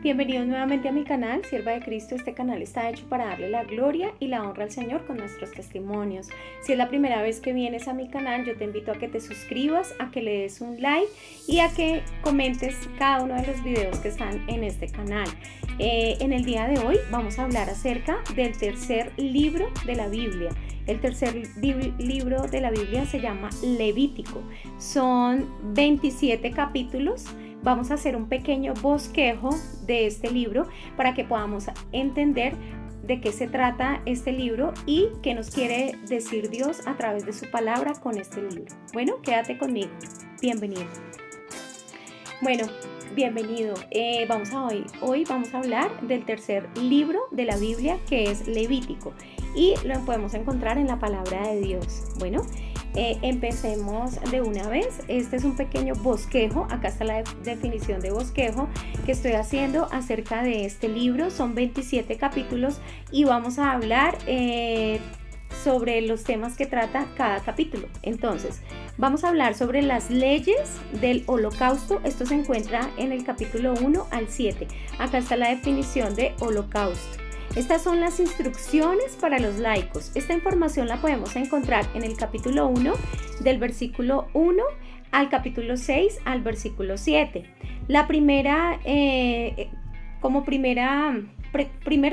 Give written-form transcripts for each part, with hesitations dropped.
Bienvenidos nuevamente a mi canal, Sierva de Cristo. Este canal está hecho para darle la gloria y la honra al Señor con nuestros testimonios. Si es la primera vez que vienes a mi canal, yo te invito a que te suscribas, a que le des un like y a que comentes cada uno de los videos que están en este canal. En el día de hoy vamos a hablar acerca del tercer libro de la Biblia. El tercer libro de la Biblia se llama Levítico. Son 27 capítulos. Vamos a hacer un pequeño bosquejo de este libro para que podamos entender de qué se trata este libro y qué nos quiere decir Dios a través de su palabra con este libro. Bueno, quédate conmigo. Bienvenido. Bueno, bienvenido. Hoy vamos a hablar del tercer libro de la Biblia, que es Levítico, y lo podemos encontrar en la palabra de Dios. Bueno, empecemos de una vez. Este es un pequeño bosquejo. Acá está la definición de bosquejo que estoy haciendo acerca de este libro. Son 27 capítulos y vamos a hablar sobre los temas que trata cada capítulo. Entonces, vamos a hablar sobre las leyes del holocausto. Esto se encuentra en el capítulo 1 al 7. Acá está la definición de holocausto. Estas son las instrucciones para los laicos. Esta información la podemos encontrar en el capítulo 1, del versículo 1 al capítulo 6 al versículo 7. La primer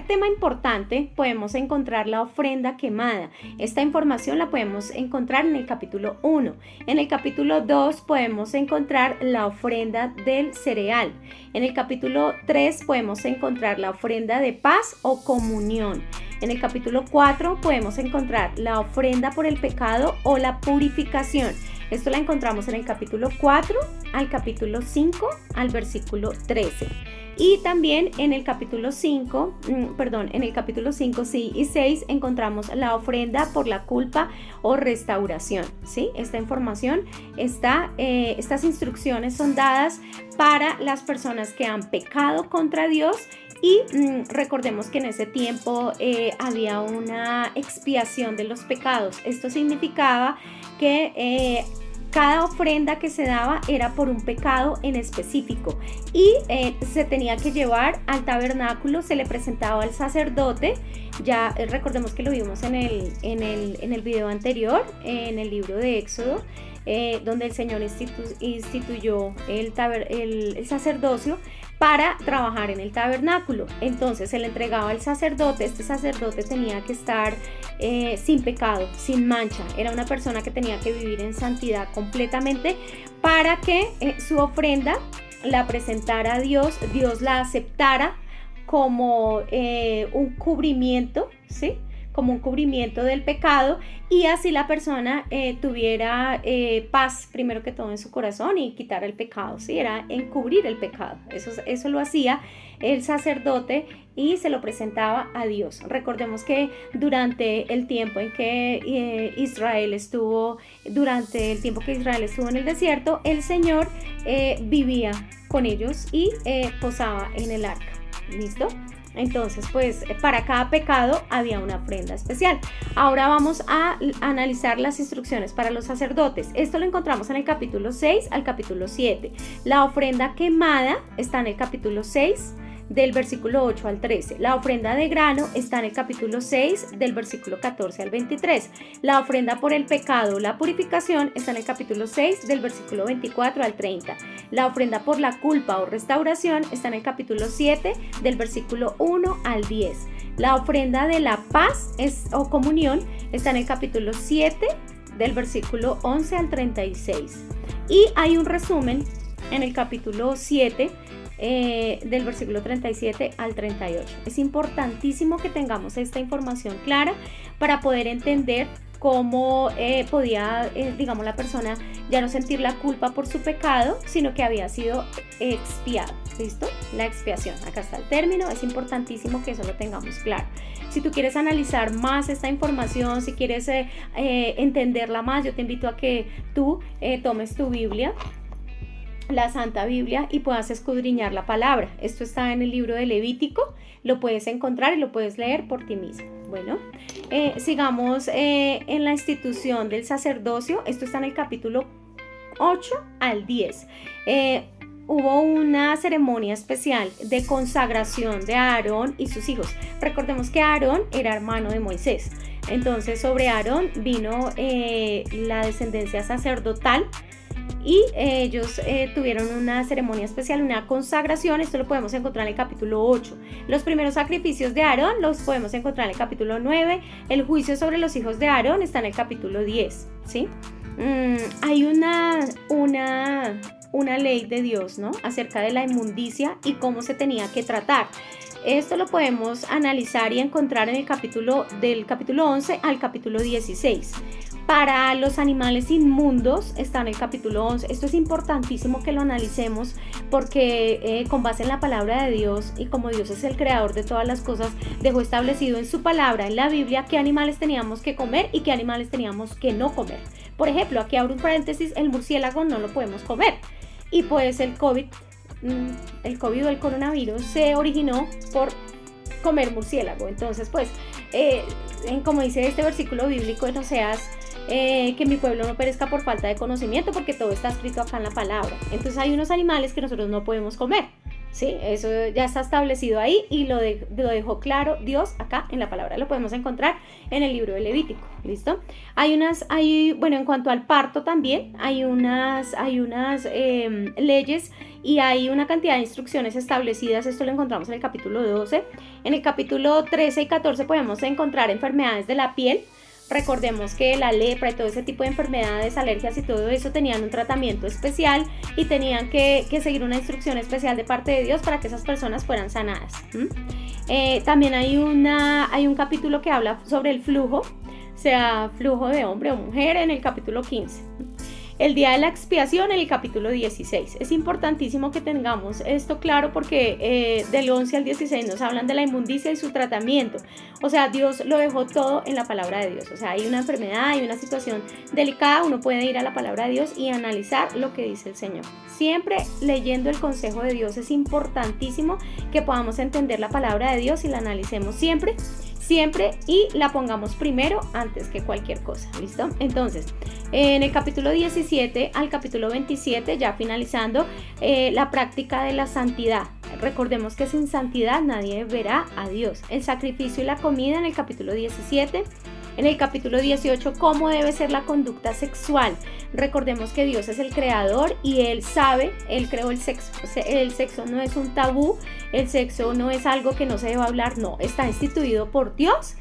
tema importante podemos encontrar la ofrenda quemada. Esta información la podemos encontrar en el capítulo 1. En el capítulo 2 podemos encontrar la ofrenda del cereal. En el capítulo 3 podemos encontrar la ofrenda de paz o comunión. En el capítulo 4 podemos encontrar la ofrenda por el pecado o la purificación. Esto la encontramos en el capítulo 4 al capítulo 5 al versículo 13. Y también en el capítulo 5 y 6 encontramos la ofrenda por la culpa o restauración, ¿sí? Esta información estas instrucciones son dadas para las personas que han pecado contra Dios. Y recordemos que en ese tiempo había una expiación de los pecados. Esto significaba que cada ofrenda que se daba era por un pecado en específico y se tenía que llevar al tabernáculo, se le presentaba al sacerdote. Ya recordemos que lo vimos en el video anterior, en el libro de Éxodo, donde el Señor instituyó el sacerdocio para trabajar en el tabernáculo. Entonces se le entregaba al sacerdote. Este sacerdote tenía que estar sin pecado, sin mancha. Era una persona que tenía que vivir en santidad completamente para que su ofrenda la presentara a Dios, Dios la aceptara como un cubrimiento, ¿sí? Como un cubrimiento del pecado, y así la persona tuviera paz primero que todo en su corazón y quitar el pecado, ¿sí? Era encubrir el pecado. Eso lo hacía el sacerdote y se lo presentaba a Dios. Recordemos que durante el tiempo que Israel estuvo en el desierto, el Señor vivía con ellos y posaba en el arca. ¿Listo? Entonces, pues para cada pecado había una ofrenda especial. Ahora vamos a analizar las instrucciones para los sacerdotes. Esto lo encontramos en el capítulo 6 al capítulo 7. La ofrenda quemada está en el capítulo 6, del versículo 8 al 13. La ofrenda de grano está en el capítulo 6, del versículo 14 al 23. La ofrenda por el pecado, la purificación, está en el capítulo 6, del versículo 24 al 30. La ofrenda por la culpa o restauración está en el capítulo 7, del versículo 1 al 10. La ofrenda de la paz o comunión está en el capítulo 7, del versículo 11 al 36. Y hay un resumen en el capítulo 7, del versículo 37 al 38. Es importantísimo que tengamos esta información clara para poder entender cómo podía, la persona ya no sentir la culpa por su pecado, sino que había sido expiado. ¿Listo? La expiación. Acá está el término. Es importantísimo que eso lo tengamos claro. Si tú quieres analizar más esta información, si quieres entenderla más, yo te invito a que tú tomes tu Biblia, la Santa Biblia, y puedas escudriñar la palabra. Esto está en el libro de Levítico, lo puedes encontrar y lo puedes leer por ti mismo. Bueno, sigamos en la institución del sacerdocio. Esto está en el capítulo 8 al 10. hubo una ceremonia especial de consagración de Aarón y sus hijos. Recordemos que Aarón era hermano de Moisés. Entonces sobre Aarón vino la descendencia sacerdotal y ellos tuvieron una ceremonia especial, una consagración. Esto lo podemos encontrar en el capítulo 8. Los primeros sacrificios de Aarón los podemos encontrar en el capítulo 9. El juicio sobre los hijos de Aarón está en el capítulo 10, ¿sí? Hay una ley de Dios, ¿no?, acerca de la inmundicia y cómo se tenía que tratar. Esto lo podemos analizar y encontrar en el capítulo 11 al capítulo 16. Para los animales inmundos está en el capítulo 11. Esto es importantísimo que lo analicemos porque con base en la palabra de Dios, y como Dios es el creador de todas las cosas, dejó establecido en su palabra, en la Biblia, qué animales teníamos que comer y qué animales teníamos que no comer. Por ejemplo, aquí abro un paréntesis, el murciélago no lo podemos comer. Y pues el COVID o el coronavirus se originó por comer murciélago. Entonces, pues, como dice este versículo bíblico en Oseas, que mi pueblo no perezca por falta de conocimiento, porque todo está escrito acá en la palabra. Entonces hay unos animales que nosotros no podemos comer, ¿sí? Eso ya está establecido ahí y lo dejó claro Dios acá en la palabra. Lo podemos encontrar en el libro de Levítico, ¿listo? Bueno, en cuanto al parto también hay unas leyes y hay una cantidad de instrucciones establecidas. Esto lo encontramos en el capítulo 12. En el capítulo 13 y 14 podemos encontrar enfermedades de la piel. Recordemos que la lepra y todo ese tipo de enfermedades, alergias y todo eso tenían un tratamiento especial y tenían que seguir una instrucción especial de parte de Dios para que esas personas fueran sanadas. También hay un capítulo que habla sobre el flujo, sea flujo de hombre o mujer, en el capítulo 15. El día de la expiación en el capítulo 16. Es importantísimo que tengamos esto claro porque del 11 al 16 nos hablan de la inmundicia y su tratamiento. O sea, Dios lo dejó todo en la palabra de Dios. O sea, hay una enfermedad, hay una situación delicada, uno puede ir a la palabra de Dios y analizar lo que dice el Señor. Siempre leyendo el consejo de Dios. Es importantísimo que podamos entender la palabra de Dios y la analicemos siempre y la pongamos primero antes que cualquier cosa, ¿listo? Entonces, en el capítulo 17 al capítulo 27, ya finalizando, la práctica de la santidad. Recordemos que sin santidad nadie verá a Dios. El sacrificio y la comida en el capítulo 17. En el capítulo 18, cómo debe ser la conducta sexual. Recordemos que Dios es el creador y Él sabe, Él creó el sexo. El sexo no es un tabú, el sexo no es algo que no se deba hablar, no, está instituido por Dios,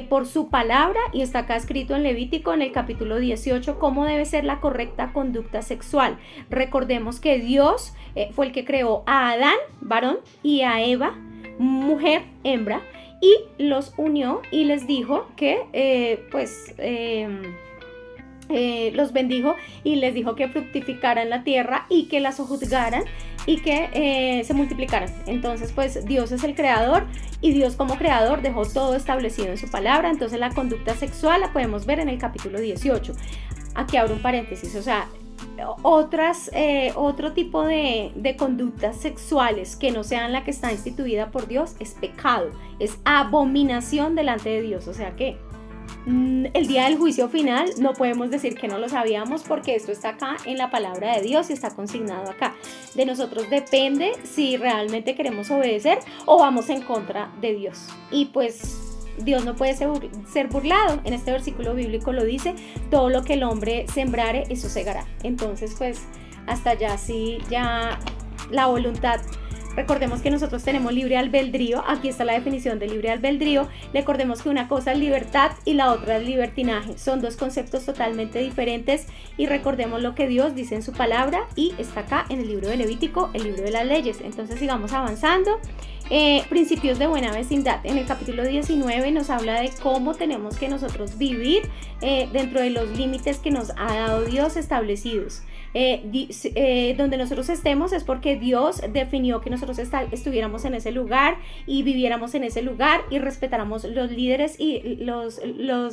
por su palabra, y está acá escrito en Levítico en el capítulo 18 cómo debe ser la correcta conducta sexual. Recordemos que Dios fue el que creó a Adán, varón, y a Eva, mujer, hembra, y los unió y les dijo que los bendijo y les dijo que fructificaran la tierra y que la sojuzgaran y que se multiplicaran. Entonces, pues Dios es el creador y Dios como creador dejó todo establecido en su palabra. Entonces la conducta sexual la podemos ver en el capítulo 18. Aquí abro un paréntesis, o sea, otro tipo de conductas sexuales que no sean la que está instituida por Dios es pecado, es abominación delante de Dios. O sea que el día del juicio final no podemos decir que no lo sabíamos, porque esto está acá en la palabra de Dios y está consignado acá. De nosotros depende si realmente queremos obedecer o vamos en contra de Dios. Y pues Dios no puede ser burlado. En este versículo bíblico lo dice: todo lo que el hombre sembrare, eso segará. Entonces, pues hasta allá sí, ya la voluntad. Recordemos que nosotros tenemos libre albedrío. Aquí está la definición de libre albedrío. Recordemos que una cosa es libertad y la otra es libertinaje. Son dos conceptos totalmente diferentes, y recordemos lo que Dios dice en su palabra y está acá en el libro de Levítico, el libro de las leyes. Entonces sigamos avanzando. Principios de buena vecindad. En el capítulo 19 nos habla de cómo tenemos que nosotros vivir dentro de los límites que nos ha dado Dios establecidos. Donde nosotros estemos es porque Dios definió que nosotros estuviéramos en ese lugar y viviéramos en ese lugar y respetáramos los líderes y los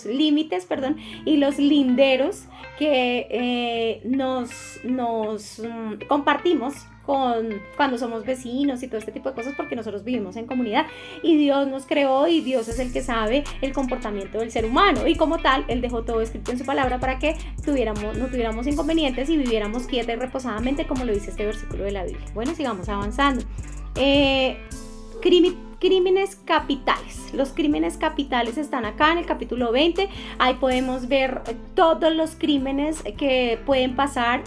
límites, y los linderos que nos compartimos cuando somos vecinos y todo este tipo de cosas, porque nosotros vivimos en comunidad y Dios nos creó y Dios es el que sabe el comportamiento del ser humano, y como tal Él dejó todo escrito en su palabra para que no tuviéramos inconvenientes y viviéramos quieta y reposadamente, como lo dice este versículo de la Biblia. Bueno, sigamos avanzando. Crímenes capitales. Los crímenes capitales están acá en el capítulo 20. Ahí podemos ver todos los crímenes que pueden pasar,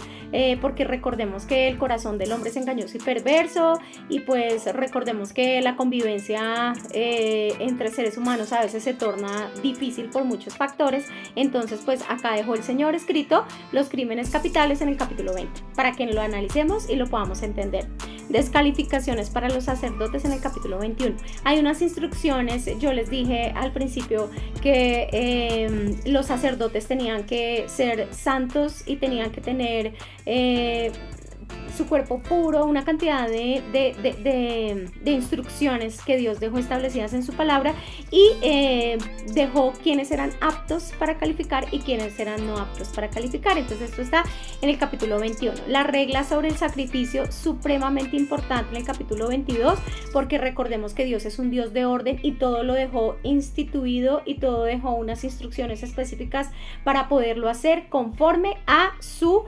porque recordemos que el corazón del hombre es engañoso y perverso, y pues recordemos que la convivencia entre seres humanos a veces se torna difícil por muchos factores. Entonces pues acá dejó el Señor escrito los crímenes capitales en el capítulo 20 para que lo analicemos y lo podamos entender. Descalificaciones para los sacerdotes en el capítulo 21. Hay unas instrucciones, yo les dije al principio que los sacerdotes tenían que ser santos y tenían que tener su cuerpo puro, una cantidad de instrucciones que Dios dejó establecidas en su palabra, y dejó quiénes eran aptos para calificar y quiénes eran no aptos para calificar. Entonces esto está en el capítulo 21. La regla sobre el sacrificio, supremamente importante en el capítulo 22, porque recordemos que Dios es un Dios de orden y todo lo dejó instituido y todo dejó unas instrucciones específicas para poderlo hacer conforme a su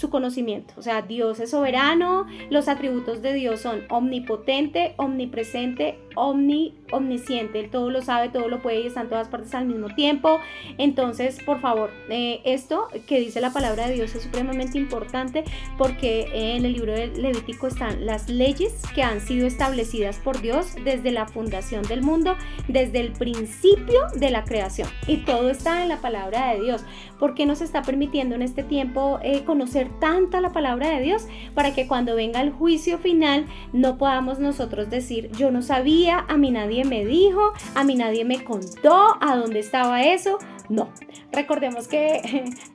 conocimiento. O sea, Dios es soberano, los atributos de Dios son omnipotente, omnipresente, omnisciente. Él todo lo sabe, todo lo puede y está en todas partes al mismo tiempo. Entonces, por favor, esto que dice la palabra de Dios es supremamente importante, porque en el libro de Levítico están las leyes que han sido establecidas por Dios desde la fundación del mundo, desde el principio de la creación, y todo está en la palabra de Dios. ¿Por qué nos está permitiendo en este tiempo conocer tanta la palabra de Dios? Para que cuando venga el juicio final no podamos nosotros decir: yo no sabía, a mí nadie me dijo, a mí nadie me contó, ¿a dónde estaba eso? No, recordemos que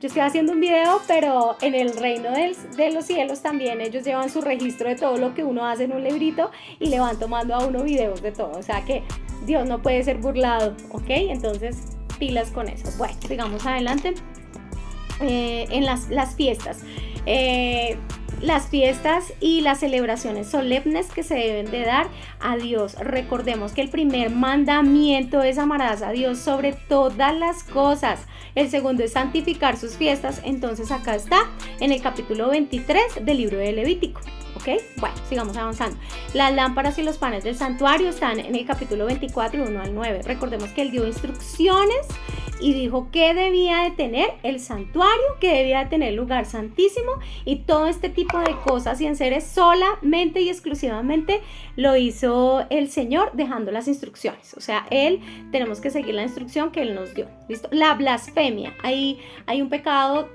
yo estoy haciendo un video, pero en el reino de los cielos también ellos llevan su registro de todo lo que uno hace en un librito y le van tomando a uno videos de todo. O sea que Dios no puede ser burlado, ¿ok? Entonces, pilas con eso. Bueno, sigamos adelante. En las fiestas. Las fiestas y las celebraciones solemnes que se deben de dar a Dios. Recordemos que el primer mandamiento es: amarás a Dios sobre todas las cosas. El segundo es santificar sus fiestas. Entonces acá está en el capítulo 23 del libro de Levítico. ¿Ok? Bueno, sigamos avanzando. Las lámparas y los panes del santuario están en el capítulo 24, 1 al 9. Recordemos que Él dio instrucciones y dijo que debía de tener el santuario, que debía de tener el lugar santísimo, y todo este tipo de cosas y enseres solamente y exclusivamente lo hizo el Señor, dejando las instrucciones. O sea, tenemos que seguir la instrucción que Él nos dio. ¿Listo? La blasfemia. Hay un pecado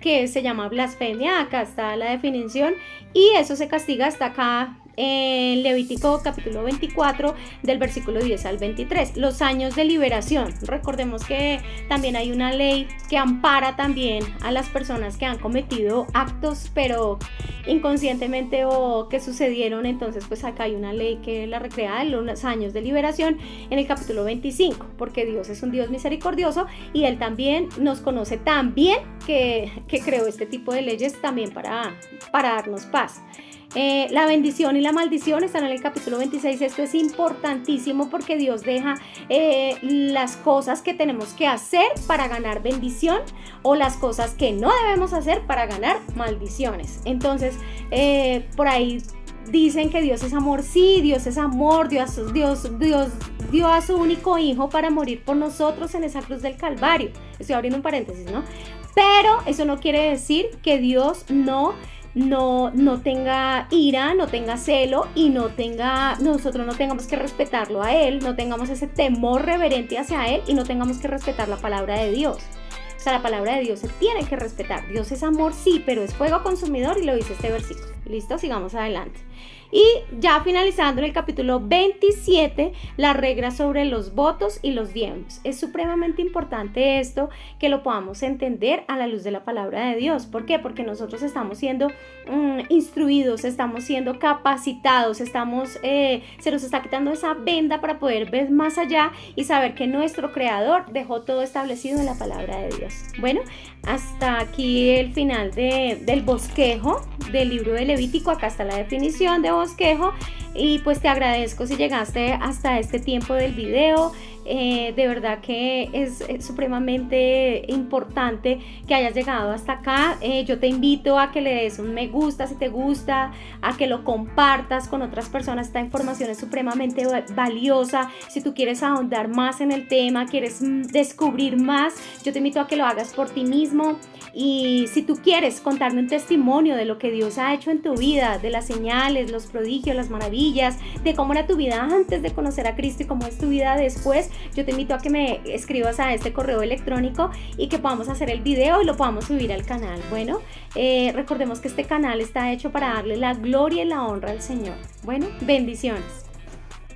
que se llama blasfemia, acá está la definición, y eso se castiga hasta acá en Levítico capítulo 24 del versículo 10 al 23. Los años de liberación. Recordemos que también hay una ley que ampara también a las personas que han cometido actos pero inconscientemente o que sucedieron. Entonces pues acá hay una ley que la recrea, los años de liberación, en el capítulo 25, porque Dios es un Dios misericordioso y Él también nos conoce tan bien que creó este tipo de leyes también para darnos paz. La bendición y la maldición están en el capítulo 26. Esto es importantísimo porque Dios deja las cosas que tenemos que hacer para ganar bendición o las cosas que no debemos hacer para ganar maldiciones. Entonces, por ahí dicen que Dios es amor. Sí, Dios es amor. Dios dio a su único hijo para morir por nosotros en esa cruz del Calvario. Estoy abriendo un paréntesis, ¿no? Pero eso no quiere decir que Dios no tenga ira, no tenga celo y nosotros no tengamos que respetarlo a Él, no tengamos ese temor reverente hacia Él y no tengamos que respetar la palabra de Dios. O sea, la palabra de Dios se tiene que respetar. Dios es amor, sí, pero es fuego consumidor, y lo dice este versículo. ¿Listo? Sigamos adelante. Y ya finalizando en el capítulo 27, la regla sobre los votos y los diezmos. Es supremamente importante esto, que lo podamos entender a la luz de la palabra de Dios. ¿Por qué? Porque nosotros estamos siendo instruidos, estamos siendo capacitados, se nos está quitando esa venda para poder ver más allá y saber que nuestro Creador dejó todo establecido en la palabra de Dios. Bueno, hasta aquí el final del bosquejo del libro de Levítico. Acá está la definición de bosquejo y pues te agradezco si llegaste hasta este tiempo del video. De verdad que es supremamente importante que hayas llegado hasta acá. Yo te invito a que le des un me gusta si te gusta, a que lo compartas con otras personas. Esta información es supremamente valiosa. Si tú quieres ahondar más en el tema, quieres descubrir más, yo te invito a que lo hagas por ti mismo. Y si tú quieres contarme un testimonio de lo que Dios ha hecho en tu vida, de las señales, los prodigios, las maravillas, de cómo era tu vida antes de conocer a Cristo y cómo es tu vida después, yo te invito a que me escribas a este correo electrónico y que podamos hacer el video y lo podamos subir al canal. Bueno, recordemos que este canal está hecho para darle la gloria y la honra al Señor. Bueno, bendiciones.